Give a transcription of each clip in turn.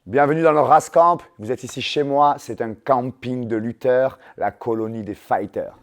Bienvenue dans le RAS Camp. Vous êtes ici chez moi. C'est un camping de lutteurs, la colonie des fighters.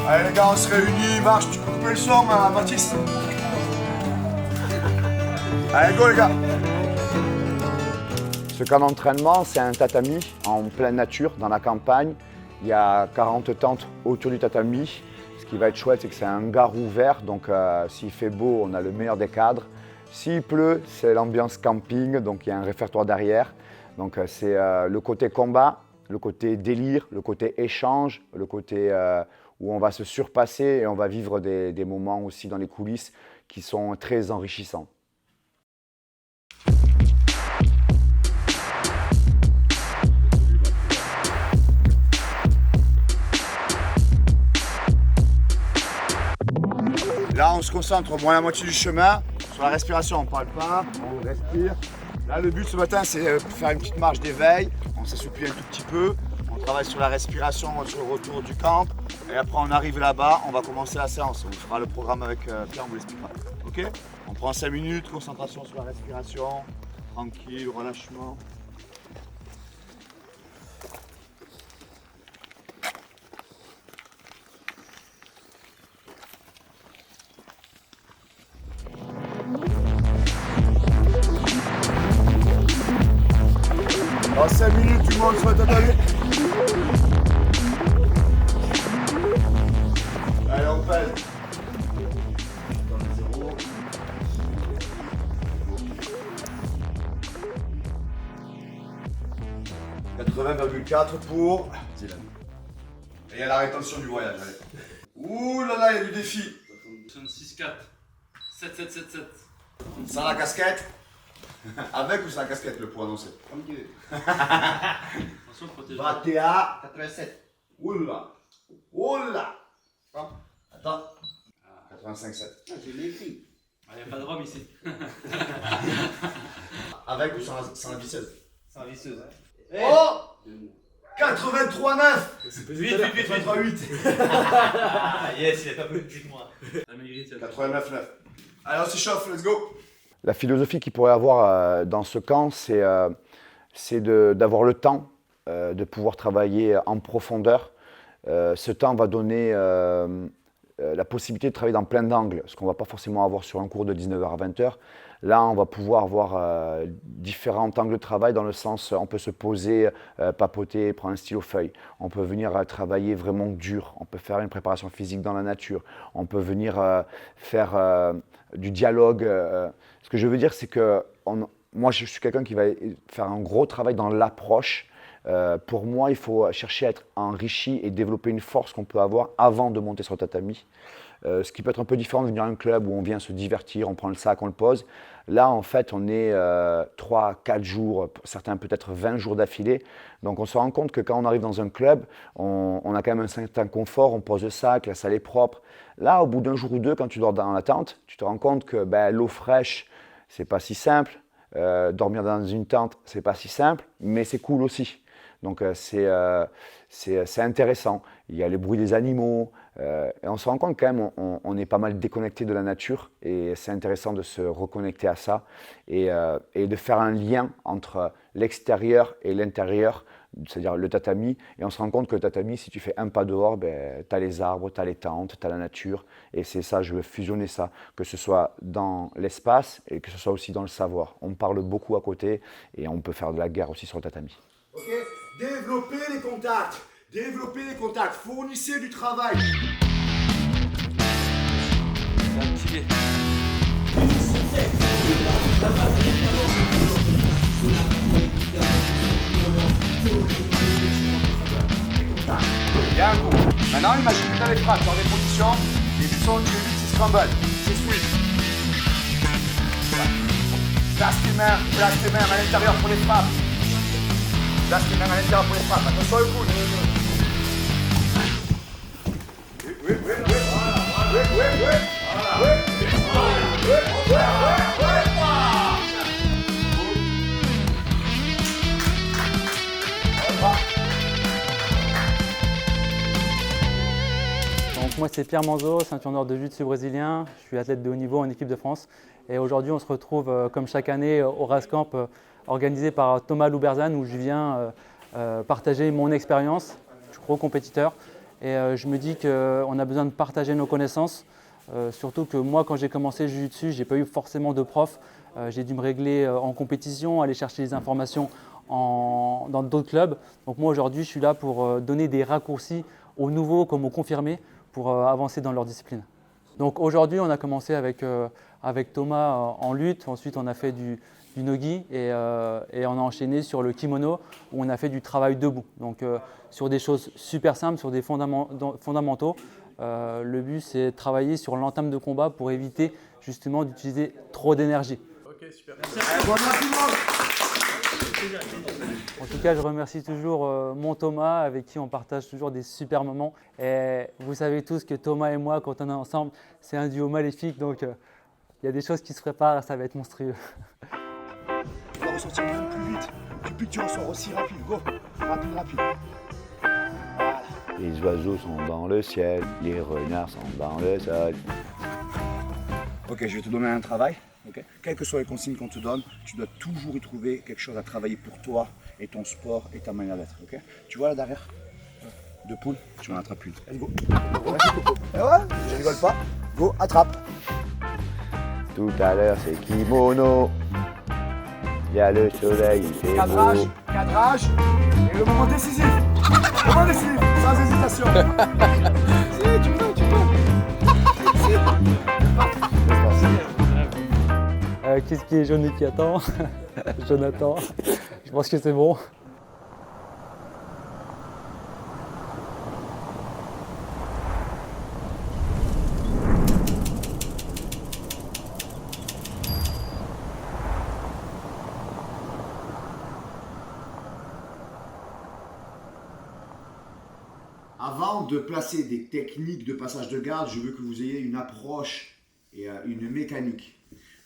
Allez les gars, on se réunit, marche, tu peux couper le son, Mathis. Allez, go les gars. Ce camp d'entraînement, c'est un tatami en pleine nature, dans la campagne. Il y a 40 tentes autour du tatami. Ce qui va être chouette, c'est que c'est un hangar ouvert, donc s'il fait beau, on a le meilleur des cadres. S'il pleut, c'est l'ambiance camping, donc il y a un réfectoire derrière. Donc c'est le côté combat, le côté délire, le côté échange, le côté où on va se surpasser et on va vivre des moments aussi dans les coulisses qui sont très enrichissants. Là, on se concentre au moins la moitié du chemin. Sur la respiration, on ne parle pas, on respire. Là, le but ce matin, c'est de faire une petite marche d'éveil. On s'assouplit un tout petit peu. On travaille sur la respiration, sur le retour du camp. Et après, on arrive là-bas, on va commencer la séance. On fera le programme avec Pierre, on vous l'expliquera. Ok? On prend 5 minutes, concentration sur la respiration. Tranquille, relâchement. Dans 5 minutes, tout le monde se met à taper. Allez, on pèse. Dans le 0. « 80,4 pour Dylan. Et il y a la rétention du voyage, allez. Ouh là là, il y a du défi. 66,4. 7777. Sans la casquette. Avec ou sans la casquette, le poids annoncé? Comme Dieu. Attention, protège. 21. 87. Oula. Oula. Attends. 85,7. Ah, j'ai les filles. Il n'y a pas de rhum ici. Avec ou sans la visseuse? Sans visseuse. Oh 83,9. 8. Ah, yes, il est pas plus petit que moi. 89,9. Allez, on s'échauffe, let's go. La philosophie qu'il pourrait y avoir dans ce camp, c'est d'avoir le temps de pouvoir travailler en profondeur. Ce temps va donner la possibilité de travailler dans plein d'angles, ce qu'on ne va pas forcément avoir sur un cours de 19h à 20h. Là, on va pouvoir avoir différents angles de travail dans le sens, on peut se poser, papoter, prendre un stylo feuille. On peut venir travailler vraiment dur. On peut faire une préparation physique dans la nature. On peut venir faire du dialogue. Ce que je veux dire, c'est que moi, je suis quelqu'un qui va faire un gros travail dans l'approche. Pour moi, il faut chercher à être enrichi et développer une force qu'on peut avoir avant de monter sur le tatami. Ce qui peut être un peu différent de venir à un club où on vient se divertir, on prend le sac, on le pose. Là, en fait, on est 3, 4 jours, certains peut-être 20 jours d'affilée. Donc, on se rend compte que quand on arrive dans un club, on a quand même un certain confort, on pose le sac, la salle est propre. Là, au bout d'un jour ou deux, quand tu dors dans la tente, tu te rends compte que l'eau fraîche, c'est pas si simple. Dormir dans une tente, c'est pas si simple, mais c'est cool aussi. Donc c'est intéressant. Il y a les bruits des animaux et on se rend compte quand même on est pas mal déconnecté de la nature et c'est intéressant de se reconnecter à ça et de faire un lien entre l'extérieur et l'intérieur, c'est-à-dire le tatami. Et on se rend compte que le tatami, si tu fais un pas dehors, tu as les arbres, tu as les tentes, tu as la nature. Et c'est ça, je veux fusionner ça, que ce soit dans l'espace et que ce soit aussi dans le savoir. On parle beaucoup à côté et on peut faire de la guerre aussi sur le tatami. Ok, développez les contacts. Développez les contacts. Fournissez du travail. Yeah. un coup. Maintenant, imagine que tu as les frappes dans des positions, les buts sont nuls, c'est scramble, c'est sweep. Voilà. Place tes mains à l'intérieur pour les frappes. Place tes mains à l'intérieur pour les frappes. Attention au coude. Donc moi c'est Pierre Manzo, ceinture noire de jiu-jitsu brésilien. Je suis athlète de haut niveau en équipe de France. Et aujourd'hui on se retrouve comme chaque année au Rascamp organisé par Thomas Louberzane où je viens partager mon expérience. Je suis gros compétiteur et je me dis qu'on a besoin de partager nos connaissances. Surtout que moi quand j'ai commencé le jiu-jitsu, j'ai pas eu forcément de prof. J'ai dû me régler en compétition, aller chercher les informations dans d'autres clubs. Donc moi aujourd'hui je suis là pour donner des raccourcis aux nouveaux comme aux confirmés pour avancer dans leur discipline. Donc aujourd'hui on a commencé avec Thomas en lutte, ensuite on a fait du nogi et on a enchaîné sur le kimono où on a fait du travail debout. Donc sur des choses super simples, sur des fondamentaux. Le but c'est de travailler sur l'entame de combat pour éviter justement d'utiliser trop d'énergie. Ok, super. En tout cas, je remercie toujours mon Thomas avec qui on partage toujours des super moments. Et vous savez tous que Thomas et moi, quand on est ensemble, c'est un duo maléfique. Donc, il y a des choses qui se préparent, ça va être monstrueux. Tu vas ressortir même plus vite. Plus tu ressors aussi rapide. Go. Rapide. Voilà. Les oiseaux sont dans le ciel, les renards sont dans le sol. Ok, je vais te donner un travail. Okay. Quelles que soient les consignes qu'on te donne, tu dois toujours y trouver quelque chose à travailler pour toi et ton sport et ta manière d'être. Okay. Tu vois là derrière, deux poules, tu en attrapes une. Allez, go. Et ouais, je rigole pas. Go, attrape. Tout à l'heure c'est kimono. Il y a le soleil, il fait Cadrage, beau. cadrage. Et le moment décisif. Moment décisif, sans hésitation. Si, tu peux. Qu'est-ce qui est jaune et qui attend? Jonathan, je pense que c'est bon. Avant de placer des techniques de passage de garde, je veux que vous ayez une approche et une mécanique.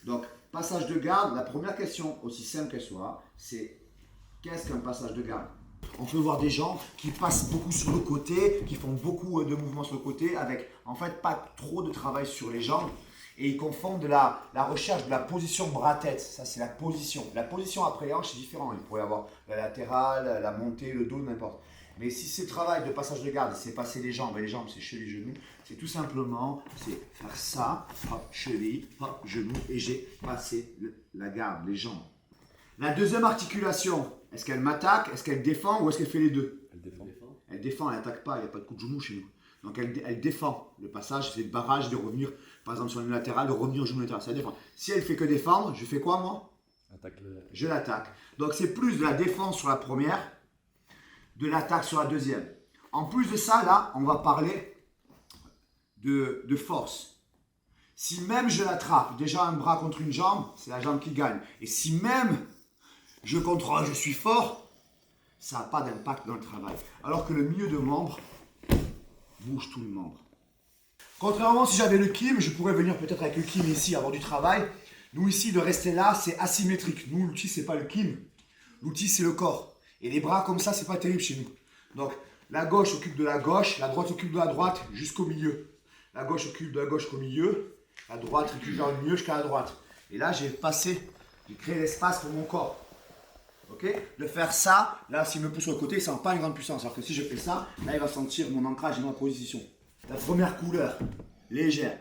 Donc, passage de garde, la première question, aussi simple qu'elle soit, c'est qu'est-ce qu'un passage de garde? On peut voir des gens qui passent beaucoup sur le côté, qui font beaucoup de mouvements sur le côté, avec en fait pas trop de travail sur les jambes. Et ils confondent la recherche de la position bras-tête. Ça, c'est la position. La position après hanche, c'est différent. Il pourrait y avoir la latérale, la montée, le dos, n'importe. Mais si c'est le travail de passage de garde, c'est passer les jambes, et les jambes, c'est cheville, genoux, c'est tout simplement, c'est faire ça, hop, cheville, hop, genou, et j'ai passé la garde, les jambes. La deuxième articulation, est-ce qu'elle m'attaque, est-ce qu'elle défend, ou est-ce qu'elle fait les deux? Elle défend. Elle défend, elle n'attaque pas, il n'y a pas de coup de genou chez nous. Donc elle défend. Le passage, c'est le barrage de revenir, par exemple sur une latérale, de revenir au genou latéral, ça défend. Si elle fait que défendre, je fais quoi moi? Je l'attaque. Donc c'est plus de la défense sur la première, de l'attaque sur la deuxième. En plus de ça, là, on va parler de force. Si même je l'attrape, déjà un bras contre une jambe, c'est la jambe qui gagne. Et si même je contrôle, je suis fort, ça n'a pas d'impact dans le travail. Alors que le milieu de membre bouge tout le membre. Contrairement, si j'avais le kim, je pourrais venir peut-être avec le kim ici, avoir du travail. Nous ici, de rester là, c'est asymétrique. Nous, l'outil, c'est pas le kim. L'outil, c'est le corps. Et les bras comme ça, c'est pas terrible chez nous. Donc, la gauche s'occupe de la gauche, la droite s'occupe de la droite jusqu'au milieu. La gauche s'occupe de la gauche jusqu'au milieu, la droite s'occupe vers le milieu jusqu'à la droite. Et là, j'ai créé l'espace pour mon corps. Ok? De faire ça, là, s'il me pousse sur le côté, il ne sent pas une grande puissance. Alors que si je fais ça, là, il va sentir mon ancrage et ma position. La première couleur, légère.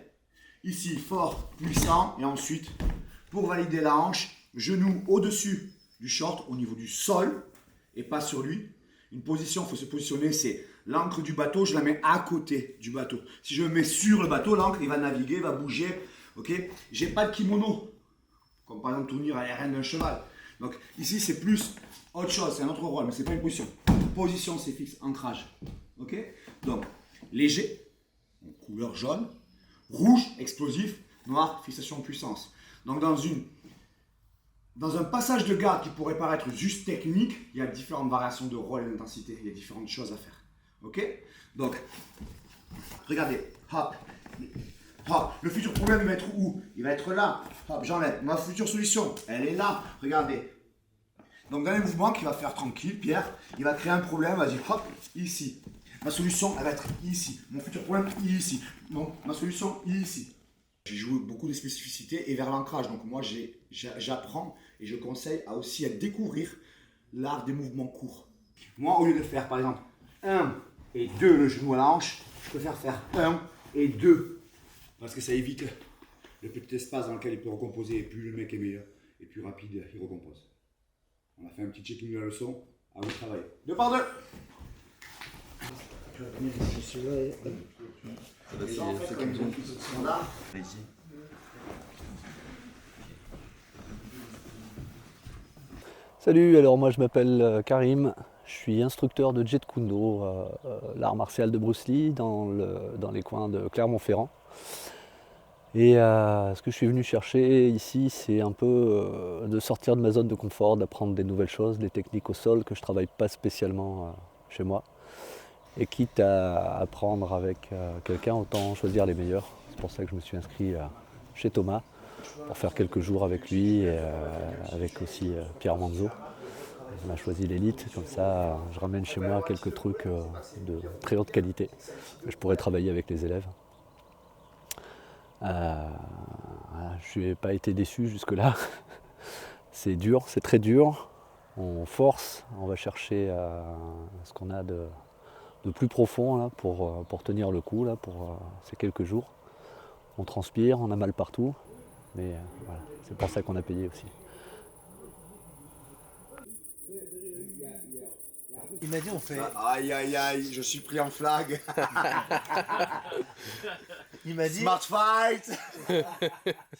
Ici, fort, puissant. Et ensuite, pour valider la hanche, genou au-dessus du short, au niveau du sol. Et pas sur lui. Une position, il faut se positionner, c'est l'ancre du bateau, je la mets à côté du bateau. Si je me mets sur le bateau, l'ancre, il va naviguer, il va bouger. Ok? J'ai pas de kimono, comme par exemple tournure à la reine d'un cheval. Donc ici, c'est plus autre chose, c'est un autre rôle, mais c'est pas une position. Position, c'est fixe, ancrage. Ok? Donc, léger, couleur jaune, rouge, explosif, noir, fixation puissance. Donc, dans un passage de garde qui pourrait paraître juste technique, il y a différentes variations de rôle et d'intensité. Il y a différentes choses à faire. Ok? Donc, regardez, hop, hop, le futur problème il va être où? Il va être là. Hop, j'enlève. Ma future solution, elle est là. Regardez. Donc, dans les mouvements qu'il va faire tranquille, Pierre, il va créer un problème, vas-y, hop, ici. Ma solution, elle va être ici. Mon futur problème, ici. Bon, ma solution, ici. J'ai joué beaucoup de spécificités et vers l'ancrage. Donc, moi, j'apprends et je conseille aussi à découvrir l'art des mouvements courts. Moi, au lieu de faire, par exemple, 1 et 2 le genou à la hanche, je préfère faire 1 et 2. Parce que ça évite le petit espace dans lequel il peut recomposer. Et plus le mec est meilleur et plus rapide il recompose. On a fait un petit checking de la leçon. À vous de travailler. 2 par 2. Salut, alors moi je m'appelle Karim, je suis instructeur de Jeet Kune Do, l'art martial de Bruce Lee dans les coins de Clermont-Ferrand. Et ce que je suis venu chercher ici, c'est un peu de sortir de ma zone de confort, d'apprendre des nouvelles choses, des techniques au sol que je ne travaille pas spécialement chez moi. Et quitte à apprendre avec quelqu'un, autant choisir les meilleurs. C'est pour ça que je me suis inscrit chez Thomas, pour faire quelques jours avec lui et avec aussi Pierre Manzo. On a choisi l'élite, comme ça je ramène chez moi quelques trucs de très haute qualité que je pourrais travailler avec les élèves. Je n'ai pas été déçu jusque-là. C'est dur, c'est très dur. On force, on va chercher ce qu'on a de plus profond là, pour tenir le coup là, pour ces quelques jours. On transpire, on a mal partout, mais voilà, c'est pour ça qu'on a payé aussi. Il m'a dit on fait. Aïe aïe aïe, je suis pris en flag. Il m'a dit. Smart fight.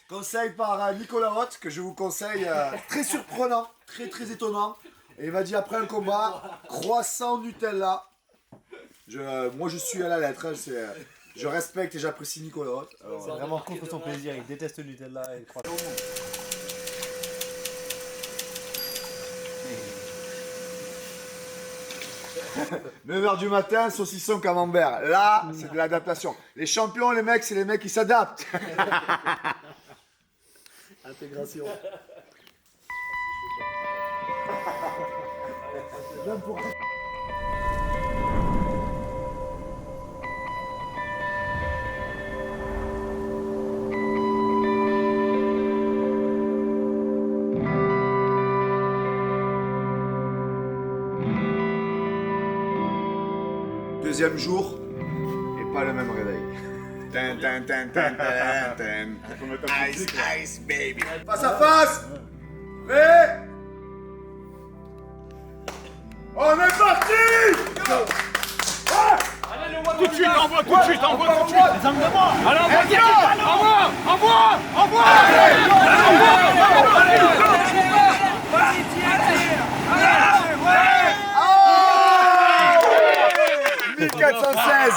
Conseil par Nicolas Roth que je vous conseille, très surprenant, très très étonnant. Et il m'a dit après un combat, croissant Nutella. Moi je suis à la lettre, hein, je respecte et j'apprécie Nicolas Roth. C'est vraiment contre son plaisir, il déteste le Nutella et croit. 9h du matin, saucisson camembert. Là, c'est de l'adaptation. Les champions, les mecs, c'est les mecs qui s'adaptent. Intégration. Deuxième jour, et pas le même réveil. Tan, tan, tan, tan, tan, tan. Ice, ice, baby. Face à face. Prêt. On est parti. Tout de suite, envoie tout de suite, envoie tout de suite. Alors, envoie. Oh 1416.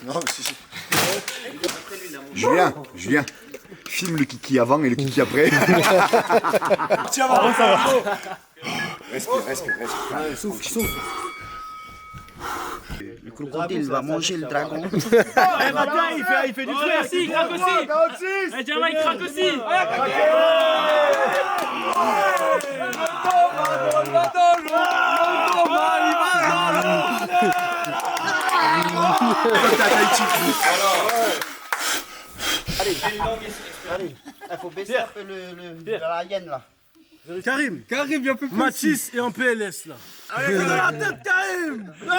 Non, Julien, filme le kiki avant et le kiki après. Tiens, avant, ça va. Respire. Souffle. Le crocodile va manger le dragon. Eh Matin, il fait du truc aussi, il craque aussi. 46. Eh Diamant, il craque aussi. Allez, il faut baisser un peu la hyène là. Karim, viens un peu plus. Mathis est en PLS là. Allez, dans la tête, Karim. Non,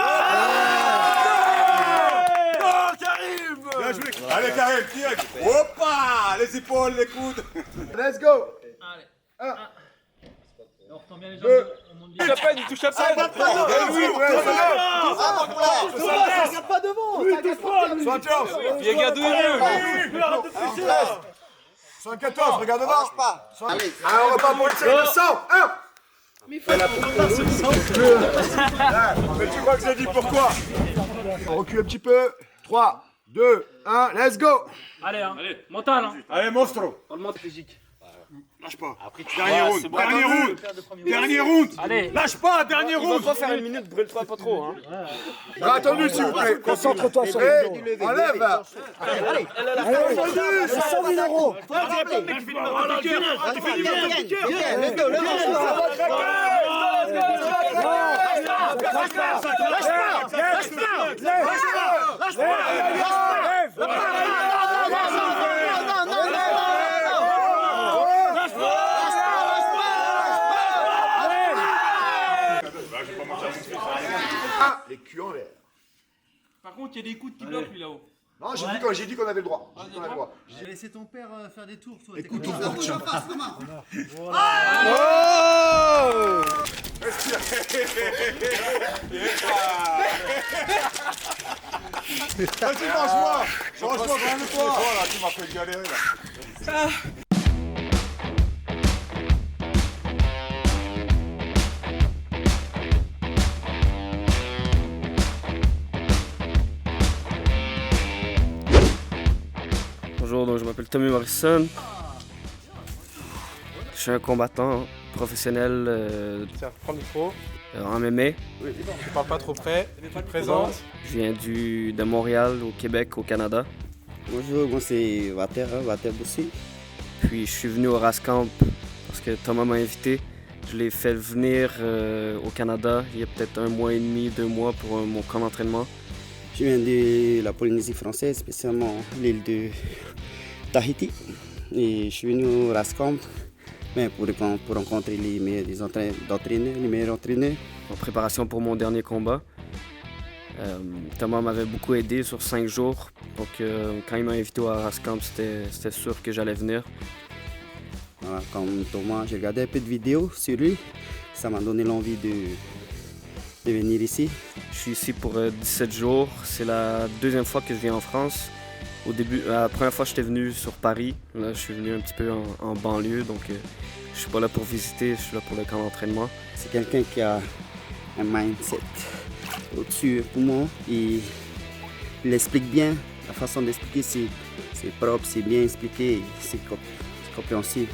Karim. Bien joué. Allez, Karim, tire. Hoppa, les épaules, les coudes. Let's go. Allez. On retombe bien les jambes. On monte bien. Il touche à peine. Regarde pas devant. 71. Il regarde où il veut. 74, regarde devant. Allez, Alors, on repart pour une série de 100. 1, Mais tu crois que j'ai dit pourquoi? On recule un petit peu. 3, 2, 1, let's go! Allez, hein. Allez, mental, hein. Allez, monstro! Dans le monde physique. Lâche pas. Dernier round. c'est bon. Dernier round. Dernier round. Allez. Lâche pas, dernier round. Pas faire une minute, brûle-toi pas trop, hein. Attendu, s'il vous plaît. Concentre-toi sur le dos. Enlève! Allez, 100 000 euros! Les culs en l'air. Par contre, il y a des coups qui bloquent lui là-haut. Non, j'ai dit qu'on avait le droit. J'ai dit qu'on avait le droit. J'ai laissé ton père faire des tours. Toi, Écoute, t'es on comme porte ça. ça. Passe, Thomas. Vas-y, mange-moi! Mange-moi, calme-toi! Voilà, tu m'as fait galérer là. Bonjour, donc je m'appelle Tommy Morrison. Je suis un combattant professionnel Prends le micro. en MMA. Tu parles pas trop près. Tu te présentes. Je viens de Montréal, au Québec, au Canada. Bonjour, moi c'est Water Boussi. Puis je suis venu au Rascamp parce que Thomas m'a invité. Je l'ai fait venir au Canada il y a peut-être 1 mois et demi, 2 mois pour mon camp d'entraînement. Je viens de la Polynésie française, spécialement l'île de Tahiti. Et je suis venu au Rascamp pour rencontrer les meilleurs entraîneurs, les meilleurs entraîneurs. En préparation pour mon dernier combat. Thomas m'avait beaucoup aidé sur 5 jours. Donc quand il m'a invité au Rascamp, c'était sûr que j'allais venir. Voilà, comme Thomas, j'ai regardé un peu de vidéos sur lui. Ça m'a donné l'envie de venir ici. Je suis ici pour 17 jours. C'est la 2e fois que je viens en France. Au début, la première fois, j'étais venu sur Paris. Là, je suis venu un petit peu en banlieue, donc je suis pas là pour visiter, je suis là pour le camp d'entraînement. C'est quelqu'un qui a un mindset au-dessus pour moi. Il explique bien. La façon d'expliquer, c'est propre, c'est bien expliqué, c'est compréhensible.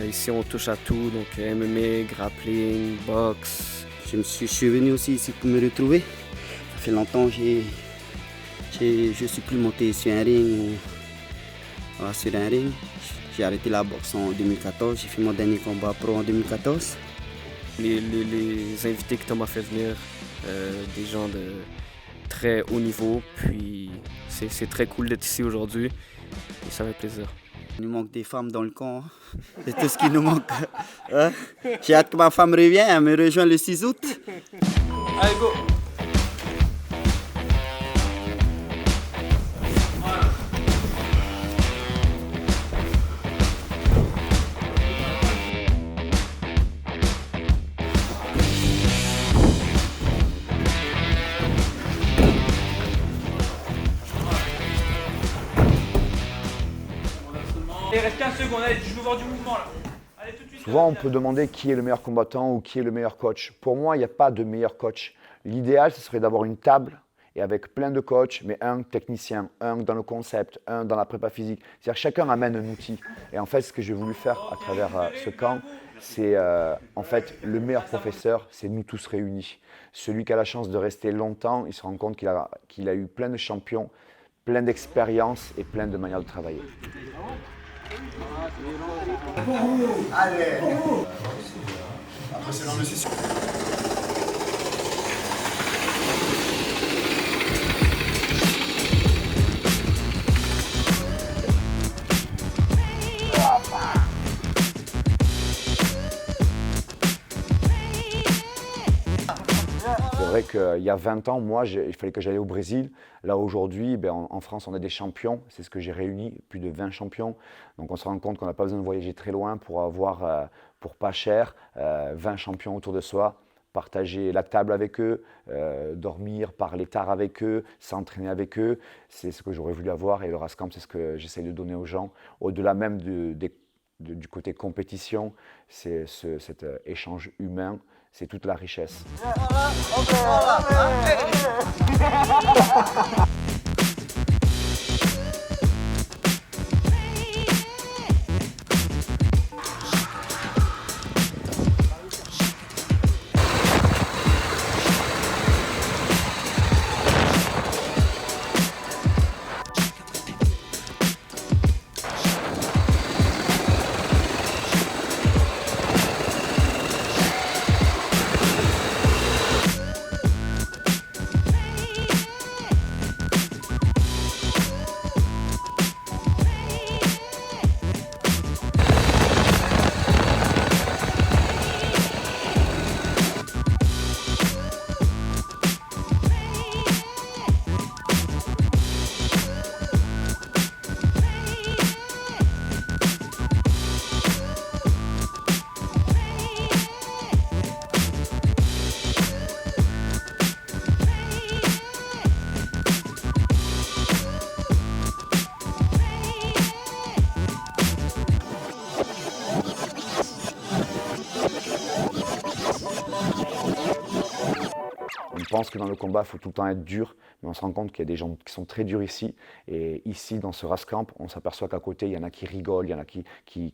Ici, on touche à tout, donc MMA, grappling, boxe. Je suis venu aussi ici pour me retrouver. Ça fait longtemps que je suis plus monté sur un ring. J'ai arrêté la boxe en 2014. J'ai fait mon dernier combat pro en 2014. Les invités que Thomas fait venir, des gens de très haut niveau, puis c'est très cool d'être ici aujourd'hui et ça fait plaisir. Il nous manque des femmes dans le camp. C'est tout ce qui nous manque. Hein? J'ai hâte que ma femme revienne, elle me rejoint le 6 août. Allez, go. Il reste 15 secondes, allez, je veux voir du mouvement là. Allez, tout de suite. Souvent, on peut demander qui est le meilleur combattant ou qui est le meilleur coach. Pour moi, il n'y a pas de meilleur coach. L'idéal, ce serait d'avoir une table et avec plein de coachs, mais un technicien, un dans le concept, un dans la prépa physique. C'est-à-dire que chacun amène un outil. Et en fait, ce que j'ai voulu faire à travers ce camp, c'est en fait le meilleur professeur, c'est nous tous réunis. Celui qui a la chance de rester longtemps, il se rend compte qu'il a eu plein de champions, plein d'expériences et plein de manières de travailler. Allez! Après, c'est dans le session. C'est vrai qu'il y a 20 ans, moi, il fallait que j'aille au Brésil. Là, aujourd'hui, en France, on a des champions. C'est ce que j'ai réuni, plus de 20 champions. Donc, on se rend compte qu'on n'a pas besoin de voyager très loin pour avoir, pour pas cher, 20 champions autour de soi. Partager la table avec eux, dormir, parler tard avec eux, s'entraîner avec eux. C'est ce que j'aurais voulu avoir. Et le Rascamp, c'est ce que j'essaie de donner aux gens. Au-delà même du côté compétition, c'est cet échange humain, c'est toute la richesse. On pense que dans le combat, il faut tout le temps être dur, mais on se rend compte qu'il y a des gens qui sont très durs ici. Et ici, dans ce Rascamp, on s'aperçoit qu'à côté, il y en a qui rigolent, il y en a qui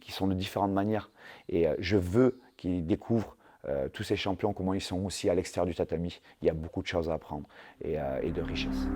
sont de différentes manières. Et je veux qu'ils découvrent tous ces champions, comment ils sont aussi à l'extérieur du tatami. Il y a beaucoup de choses à apprendre et de richesse.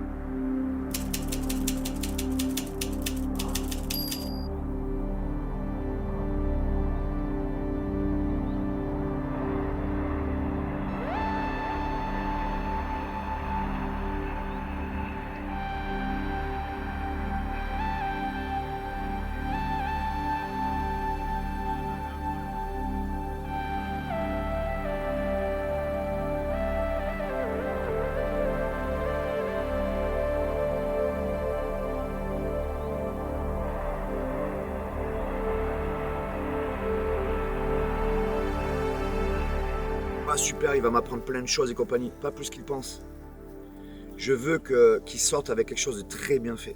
Super, il va m'apprendre plein de choses et compagnie, pas plus qu'il pense. Je veux qu'il sorte avec quelque chose de très bien fait.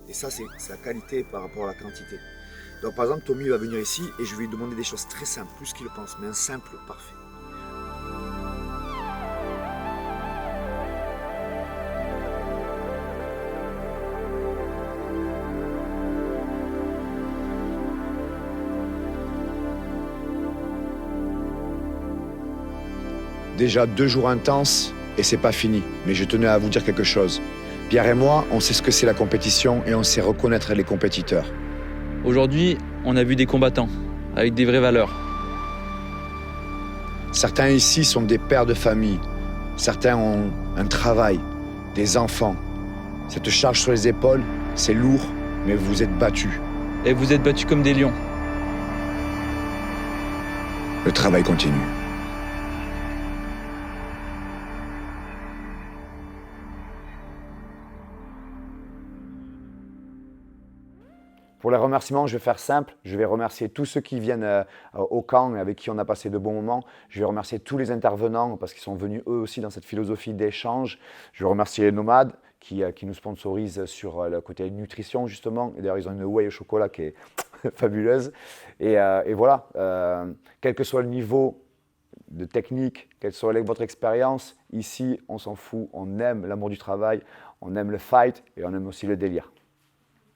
Et ça, c'est la qualité par rapport à la quantité. Donc par exemple, Tommy va venir ici et je vais lui demander des choses très simples, plus qu'il le pense, mais un simple parfait. Déjà 2 jours intenses et c'est pas fini. Mais je tenais à vous dire quelque chose. Pierre et moi, on sait ce que c'est la compétition et on sait reconnaître les compétiteurs. Aujourd'hui, on a vu des combattants avec des vraies valeurs. Certains ici sont des pères de famille. Certains ont un travail, des enfants. Cette charge sur les épaules, c'est lourd, mais vous êtes battus. Et vous êtes battus comme des lions. Le travail continue. Pour les remerciements, je vais faire simple. Je vais remercier tous ceux qui viennent au camp et avec qui on a passé de bons moments. Je vais remercier tous les intervenants parce qu'ils sont venus eux aussi dans cette philosophie d'échange. Je vais remercier Nomad qui nous sponsorise sur le côté nutrition justement. Et d'ailleurs, ils ont une whey au chocolat qui est fabuleuse. Et voilà, quel que soit le niveau de technique, quelle soit votre expérience, ici, on s'en fout. On aime l'amour du travail, on aime le fight et on aime aussi le délire.